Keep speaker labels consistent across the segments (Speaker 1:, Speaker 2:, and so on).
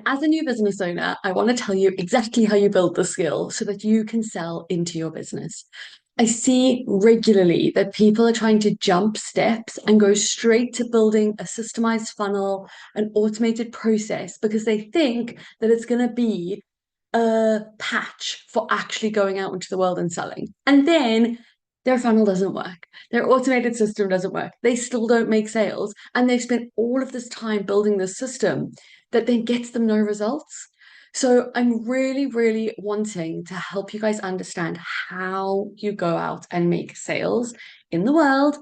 Speaker 1: as a new business owner, I want to tell you exactly how you build the skill so that you can sell into your business. I see regularly that people are trying to jump steps and go straight to building a systemized funnel, an automated process, because they think that it's going to be a patch for actually going out into the world and selling. And then their funnel doesn't work. Their automated system doesn't work. They still don't make sales. And they've spent all of this time building this system that then gets them no results. So I'm really, really wanting to help you guys understand how you go out and make sales in the world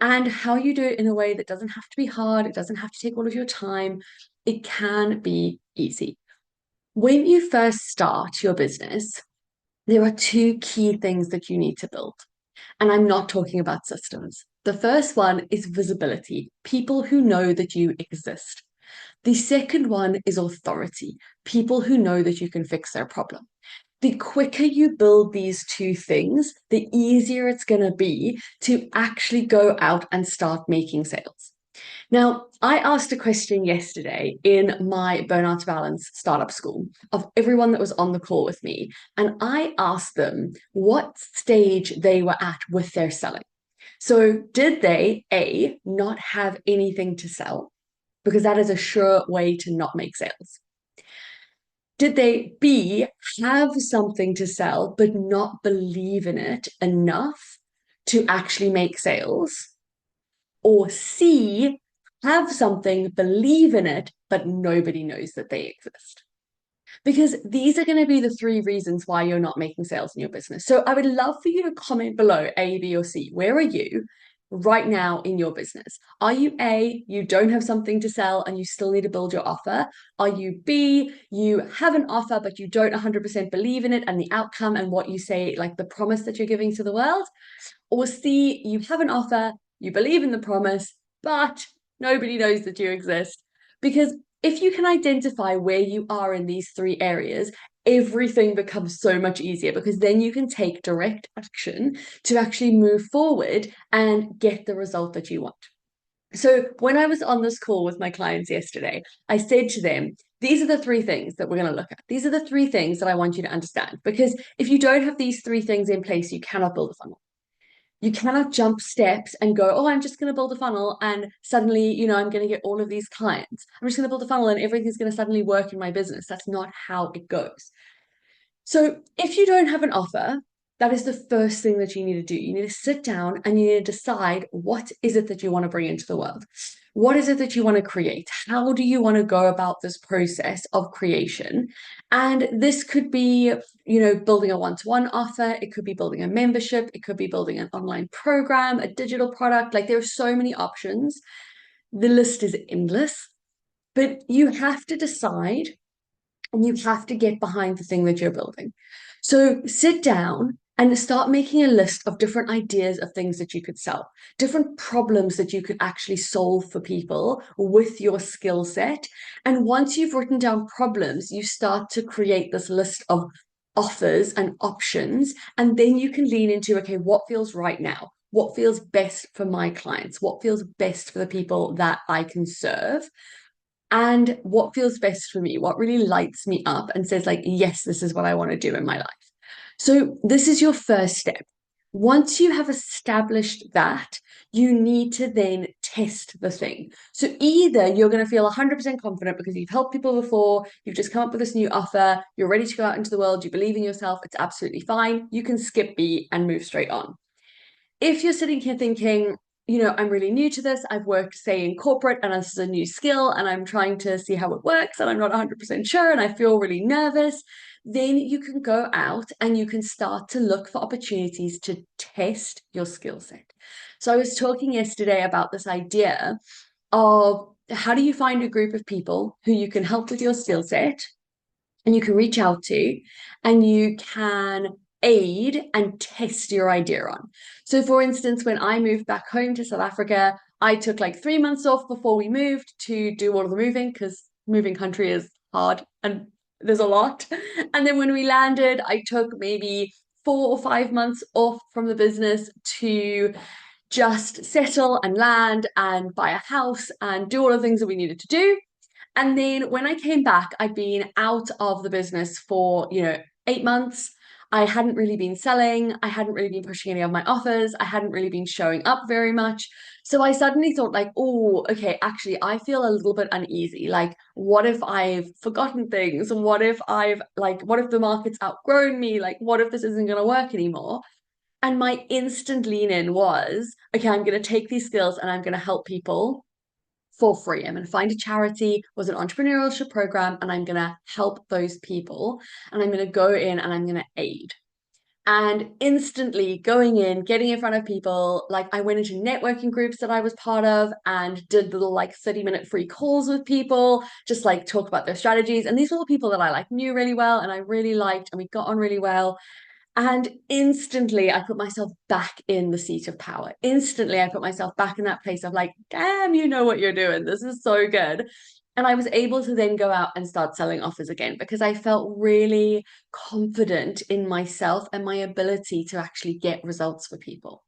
Speaker 1: and how you do it in a way that doesn't have to be hard. It doesn't have to take all of your time. It can be easy. When you first start your business, there are two key things that you need to build. And I'm not talking about systems. The first one is visibility, people who know that you exist. The second one is authority, people who know that you can fix their problem. The quicker you build these two things, the easier it's going to be to actually go out and start making sales. Now, I asked a question yesterday in my Burnout to Balance startup school of everyone that was on the call with me. And I asked them what stage they were at with their selling. So, did they, A, not have anything to sell? Because that is a sure way to not make sales. Did they, B, have something to sell, but not believe in it enough to actually make sales? Or C, have something, believe in it, but nobody knows that they exist. Because these are going to be the three reasons why you're not making sales in your business. So I would love for you to comment below A, B, or C. Where are you right now in your business? Are you A, you don't have something to sell and you still need to build your offer? Are you B, you have an offer, but you don't 100% believe in it and the outcome and what you say, like the promise that you're giving to the world? Or C, you have an offer, you believe in the promise, but nobody knows that you exist. Because if you can identify where you are in these three areas, everything becomes so much easier because then you can take direct action to actually move forward and get the result that you want. So when I was on this call with my clients yesterday, I said to them, these are the three things that we're going to look at. These are the three things that I want you to understand. Because if you don't have these three things in place, you cannot build a funnel. You cannot jump steps and go, oh, I'm just going to build a funnel and suddenly, I'm going to get all of these clients. I'm just going to build a funnel and everything's going to suddenly work in my business. That's not how it goes. So if you don't have an offer, that is the first thing that you need to do. You need to sit down and you need to decide what is it that you want to bring into the world? What is it that you want to create? How do you want to go about this process of creation? And this could be, building a one-to-one offer. It could be building a membership. It could be building an online program, a digital product. Like there are so many options. The list is endless, but you have to decide and you have to get behind the thing that you're building. So sit down and start making a list of different ideas of things that you could sell, different problems that you could actually solve for people with your skill set. And once you've written down problems, you start to create this list of offers and options. And then you can lean into, okay, what feels right now? What feels best for my clients? What feels best for the people that I can serve? And what feels best for me, what really lights me up and says, like, yes, this is what I want to do in my life. So, this is your first step. Once you have established that, you need to then test the thing. So, either you're going to feel 100% confident because you've helped people before, you've just come up with this new offer, you're ready to go out into the world, you believe in yourself, it's absolutely fine. You can skip B and move straight on. If you're sitting here thinking, I'm really new to this. I've worked, say, in corporate, and this is a new skill, and I'm trying to see how it works, and I'm not 100% sure, and I feel really nervous. Then you can go out and you can start to look for opportunities to test your skill set. So I was talking yesterday about this idea of how do you find a group of people who you can help with your skill set and you can reach out to, and you can aid and test your idea on. So for instance, when I moved back home to South Africa, I took like 3 months off before we moved to do all of the moving because moving country is hard and there's a lot. And then when we landed, I took maybe 4 or 5 months off from the business to just settle and land and buy a house and do all the things that we needed to do. And then when I came back, I'd been out of the business for, 8 months. I hadn't really been selling. I hadn't really been pushing any of my offers. I hadn't really been showing up very much. So I suddenly thought, like, oh, okay, actually, I feel a little bit uneasy. Like, what if I've forgotten things? And what if the market's outgrown me? Like, what if this isn't going to work anymore? And my instant lean in was, okay, I'm going to take these skills and I'm going to help people for free. I'm going to find a charity, was an entrepreneurship program, and I'm going to help those people. And I'm going to go in and I'm going to aid. And instantly going in, getting in front of people, like I went into networking groups that I was part of and did little like 30-minute free calls with people, just like talk about their strategies. And these were the people that I like knew really well and I really liked, and we got on really well. And instantly, I put myself back in the seat of power. Instantly, I put myself back in that place of like, damn, you know what you're doing. This is so good. And I was able to then go out and start selling offers again because I felt really confident in myself and my ability to actually get results for people.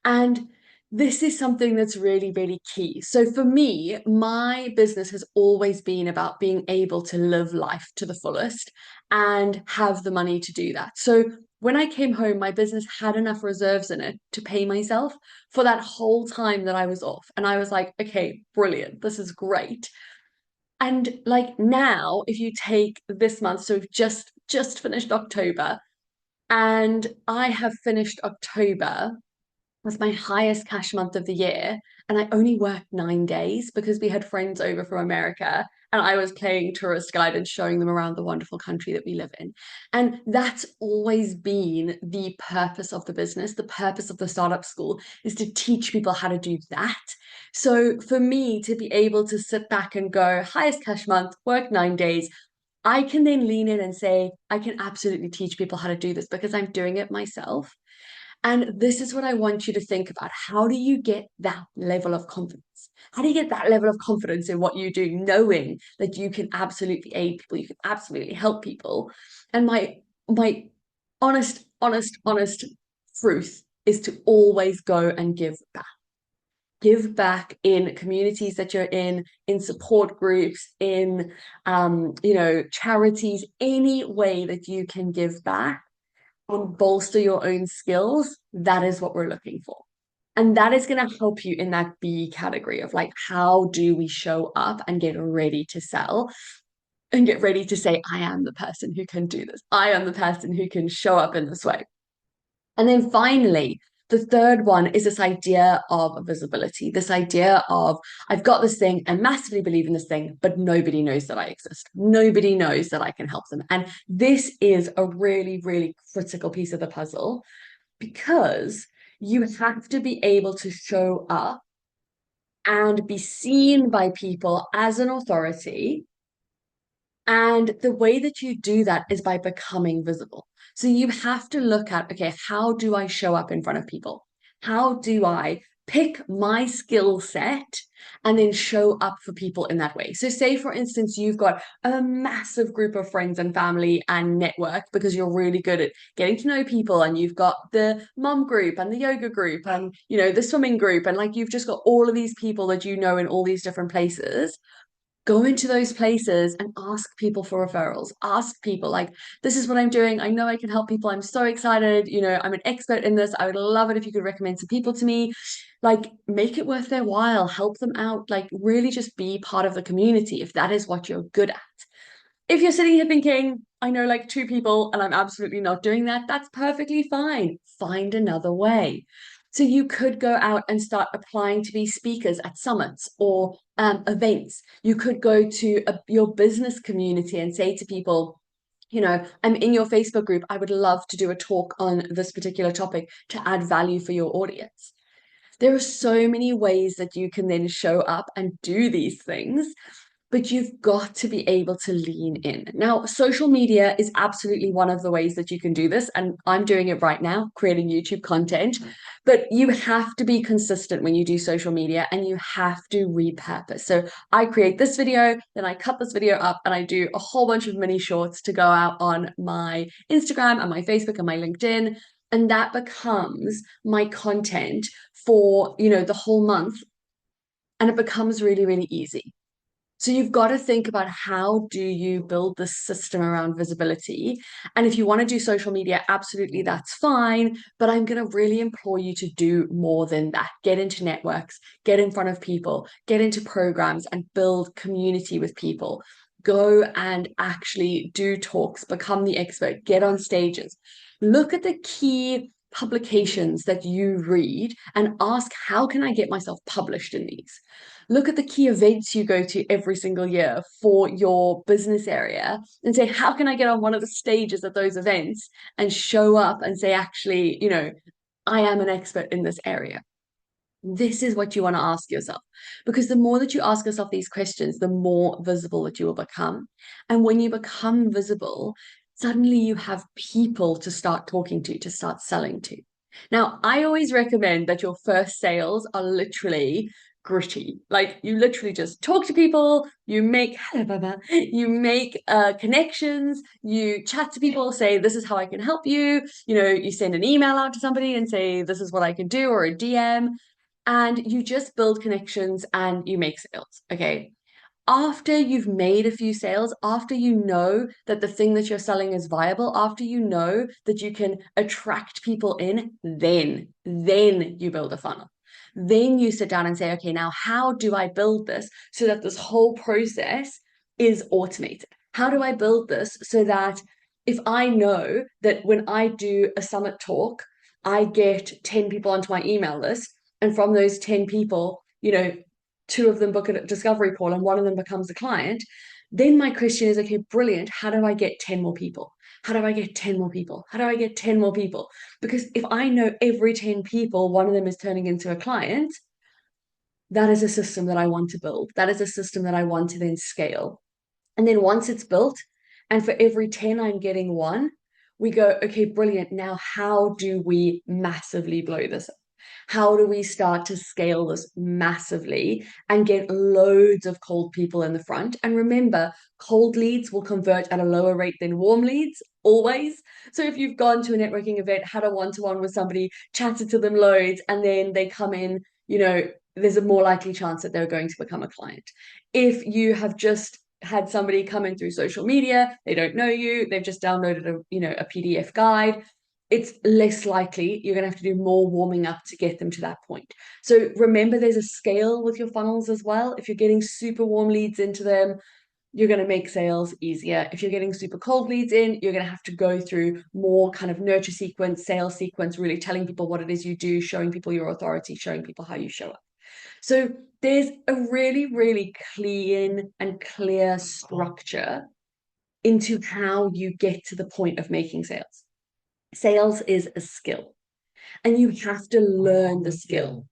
Speaker 1: And this is something that's really, really key. So for me, my business has always been about being able to live life to the fullest and have the money to do that. So when I came home, my business had enough reserves in it to pay myself for that whole time that I was off. And I was like, okay, brilliant. This is great. And like now, if you take this month, so we've just finished October, and I have finished October was my highest cash month of the year. And I only worked 9 days because we had friends over from America and I was playing tourist guide and showing them around the wonderful country that we live in. And that's always been the purpose of the business. The purpose of the startup school is to teach people how to do that. So for me to be able to sit back and go, highest cash month, work 9 days, I can then lean in and say, I can absolutely teach people how to do this because I'm doing it myself. And this is what I want you to think about. How do you get that level of confidence? How do you get that level of confidence in what you do, knowing that you can absolutely aid people, you can absolutely help people? And my honest truth is to always go and give back. Give back in communities that you're in support groups, in charities, any way that you can give back and bolster your own skills, that is what we're looking for. And that is going to help you in that B category of like, how do we show up and get ready to sell and get ready to say, I am the person who can do this. I am the person who can show up in this way. And then finally, the third one is this idea of visibility, this idea of I've got this thing, I massively believe in this thing, but nobody knows that I exist. Nobody knows that I can help them. And this is a really, really critical piece of the puzzle because you have to be able to show up and be seen by people as an authority. And the way that you do that is by becoming visible. So you have to look at, okay, how do I show up in front of people? How do I pick my skill set and then show up for people in that way? So say, for instance, you've got a massive group of friends and family and network because you're really good at getting to know people, and you've got the mum group and the yoga group and, the swimming group. And like, you've just got all of these people that you know in all these different places. Go into those places and ask people for referrals. Ask people like, this is what I'm doing. I know I can help people. I'm so excited. I'm an expert in this. I would love it if you could recommend some people to me. Like, make it worth their while. Help them out. Like, really just be part of the community if that is what you're good at. If you're sitting here thinking, I know like two people and I'm absolutely not doing that, that's perfectly fine. Find another way. So you could go out and start applying to be speakers at summits or events. You could go to your business community and say to people, I'm in your Facebook group. I would love to do a talk on this particular topic to add value for your audience. There are so many ways that you can then show up and do these things, but you've got to be able to lean in. Now, social media is absolutely one of the ways that you can do this. And I'm doing it right now, creating YouTube content. But you have to be consistent when you do social media and you have to repurpose. So I create this video, then I cut this video up and I do a whole bunch of mini shorts to go out on my Instagram and my Facebook and my LinkedIn. And that becomes my content for, the whole month. And it becomes really, really easy. So you've got to think about how do you build this system around visibility. And if you want to do social media, absolutely, that's fine. But I'm going to really implore you to do more than that. Get into networks, get in front of people, get into programs and build community with people. Go and actually do talks, become the expert, get on stages. Look at the key publications that you read and ask, how can I get myself published in these? Look at the key events you go to every single year for your business area and say, how can I get on one of the stages at those events and show up and say, actually, I am an expert in this area. This is what you want to ask yourself. Because the more that you ask yourself these questions, the more visible that you will become. And when you become visible, suddenly you have people to start talking to start selling to. Now, I always recommend that your first sales are literally gritty. Like you literally just talk to people, you make connections, you chat to people, say this is how I can help you. You send an email out to somebody and say this is what I can do, or a DM, and you just build connections and you make sales. Okay. After you've made a few sales, after you know that the thing that you're selling is viable, after you know that you can attract people in, then you build a funnel. Then you sit down and say, okay, now how do I build this so that this whole process is automated? How do I build this so that if I know that when I do a summit talk, I get 10 people onto my email list, and from those 10 people, two of them book a discovery call and one of them becomes a client, then my question is, okay, brilliant. How do I get 10 more people? How do I get 10 more people? How do I get 10 more people? Because if I know every 10 people, one of them is turning into a client, that is a system that I want to build. That is a system that I want to then scale. And then once it's built, and for every 10, I'm getting one, we go, okay, brilliant. Now, how do we massively blow this up? How do we start to scale this massively and get loads of cold people in the front? And remember, cold leads will convert at a lower rate than warm leads, always. So if you've gone to a networking event, had a one-to-one with somebody, chatted to them loads, and then they come in, there's a more likely chance that they're going to become a client. If you have just had somebody come in through social media, they don't know you, they've just downloaded a PDF guide, it's less likely. You're going to have to do more warming up to get them to that point. So remember, there's a scale with your funnels as well. If you're getting super warm leads into them, you're going to make sales easier. If you're getting super cold leads in, you're going to have to go through more kind of nurture sequence, sales sequence, really telling people what it is you do, showing people your authority, showing people how you show up. So there's a really, really clean and clear structure into how you get to the point of making sales. Sales is a skill, and you have to learn the skill.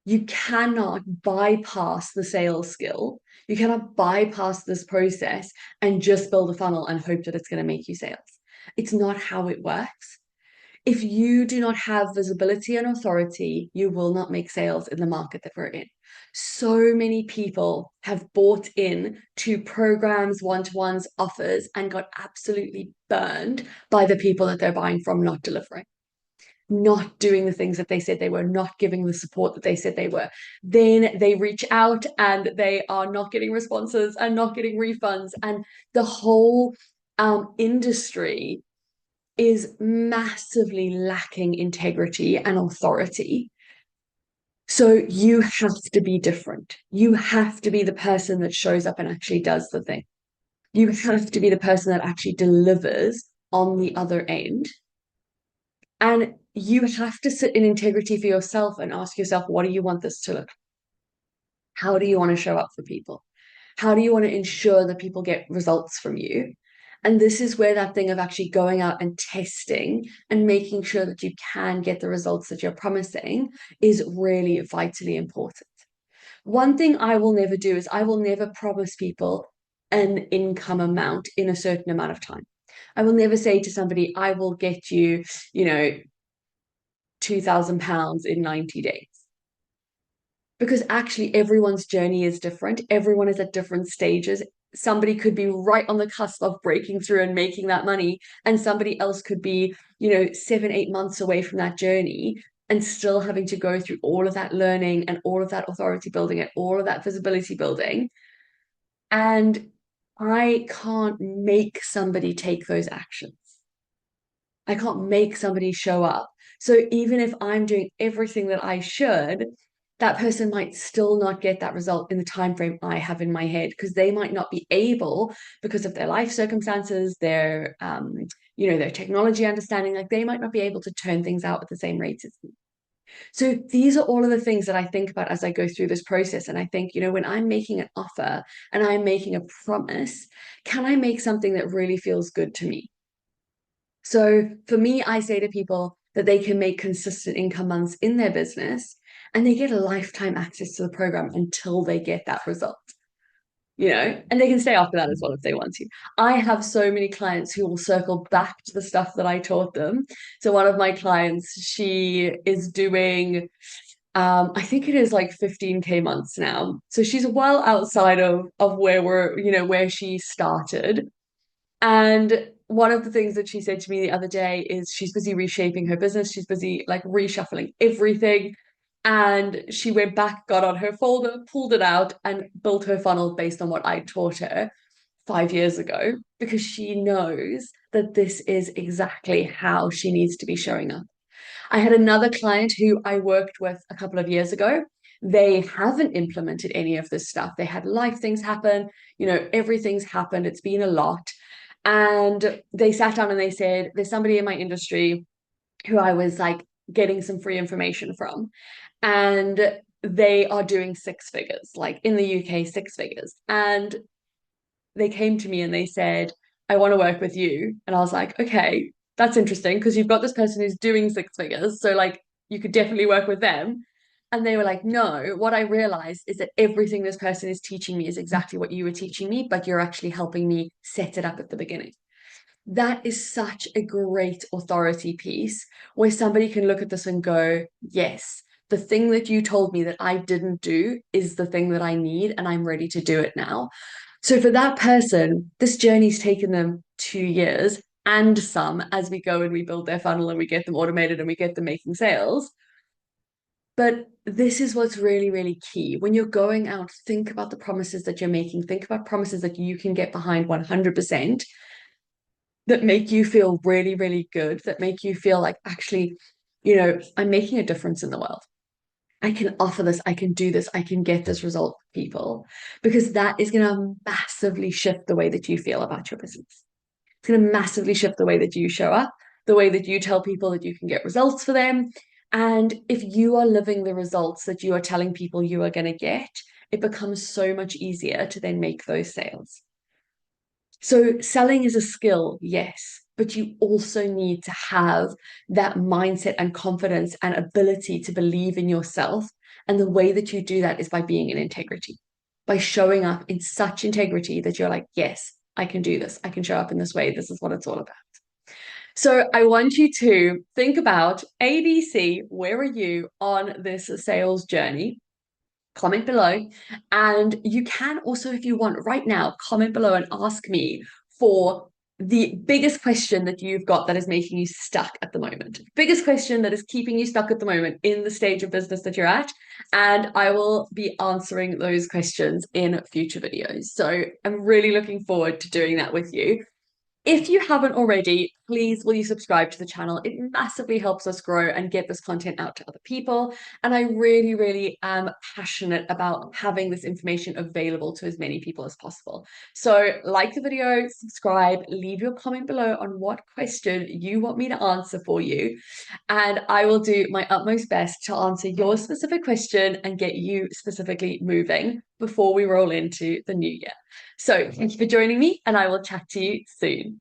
Speaker 1: You cannot bypass the sales skill. You cannot bypass this process and just build a funnel and hope that it's going to make you sales. It's not how it works. If you do not have visibility and authority, you will not make sales in the market that we're in. So many people have bought in to programs, one-to-ones, offers, and got absolutely burned by the people that they're buying from not delivering, not doing the things that they said they were, not giving the support that they said they were. Then they reach out and they are not getting responses and not getting refunds. And the whole industry is massively lacking integrity and authority. So you have to be different. You have to be the person that shows up and actually does the thing. You have to be the person that actually delivers on the other end. And you have to sit in integrity for yourself and ask yourself, what do you want this to look like? How do you want to show up for people? How do you want to ensure that people get results from you? And this is where that thing of actually going out and testing and making sure that you can get the results that you're promising is really vitally important. One thing I will never do is I will never promise people an income amount in a certain amount of time. I will never say to somebody, I will get you, £2,000 in 90 days. Because actually, everyone's journey is different. Everyone is at different stages. Somebody could be right on the cusp of breaking through and making that money, and somebody else could be, 7, 8 months away from that journey and still having to go through all of that learning and all of that authority building and all of that visibility building. And I can't make somebody take those actions. I can't make somebody show up. So even if I'm doing everything that I should, that person might still not get that result in the time frame I have in my head because they might not be able because of their life circumstances, their their technology understanding, like they might not be able to turn things out at the same rate as me. So these are all of the things that I think about as I go through this process. And I think, when I'm making an offer and I'm making a promise, can I make something that really feels good to me? So for me, I say to people that they can make consistent income months in their business and they get a lifetime access to the program until they get that result, and they can stay after that as well if they want to. I have so many clients who will circle back to the stuff that I taught them. So one of my clients, she is doing I think it is like 15K months now. So she's well outside of where where she started. And one of the things that she said to me the other day is she's busy reshaping her business. She's busy like reshuffling everything. And she went back, got on her folder, pulled it out, and built her funnel based on what I taught her 5 years ago because she knows that this is exactly how she needs to be showing up. I had another client who I worked with a couple of years ago. They haven't implemented any of this stuff. They had life things happen, everything's happened. It's been a lot. And they sat down and they said, there's somebody in my industry who I was like getting some free information from. And they are doing six figures, like in the UK, six figures. And they came to me and they said, I want to work with you. And I was like, okay, that's interesting because you've got this person who's doing six figures. So, like, you could definitely work with them. And they were like, no, what I realized is that everything this person is teaching me is exactly what you were teaching me, but you're actually helping me set it up at the beginning. That is such a great authority piece where somebody can look at this and go, yes, the thing that you told me that I didn't do is the thing that I need, and I'm ready to do it now. So for that person, this journey's taken them 2 years and some as we go and we build their funnel and we get them automated and we get them making sales. But this is what's really, really key. When you're going out, think about the promises that you're making. Think about promises that you can get behind 100%, that make you feel really, really good, that make you feel like, actually, I'm making a difference in the world. I can offer this, I can do this, I can get this result for people, because that is going to massively shift the way that you feel about your business. It's going to massively shift the way that you show up, the way that you tell people that you can get results for them. And if you are living the results that you are telling people you are going to get, it becomes so much easier to then make those sales. So selling is a skill, yes, but you also need to have that mindset and confidence and ability to believe in yourself. And the way that you do that is by being in integrity, by showing up in such integrity that you're like, yes, I can do this. I can show up in this way. This is what it's all about. So I want you to think about ABC, where are you on this sales journey? Comment below. And you can also, if you want right now, comment below and ask me for the biggest question that you've got that is making you stuck at the moment. Biggest question that is keeping you stuck at the moment in the stage of business that you're at. And I will be answering those questions in future videos. So I'm really looking forward to doing that with you. If you haven't already, please will you subscribe to the channel? It massively helps us grow and get this content out to other people. And I really, really am passionate about having this information available to as many people as possible. So like the video, subscribe, leave your comment below on what question you want me to answer for you. And I will do my utmost best to answer your specific question and get you specifically moving before we roll into the new year. So thank you for joining me, and I will chat to you soon.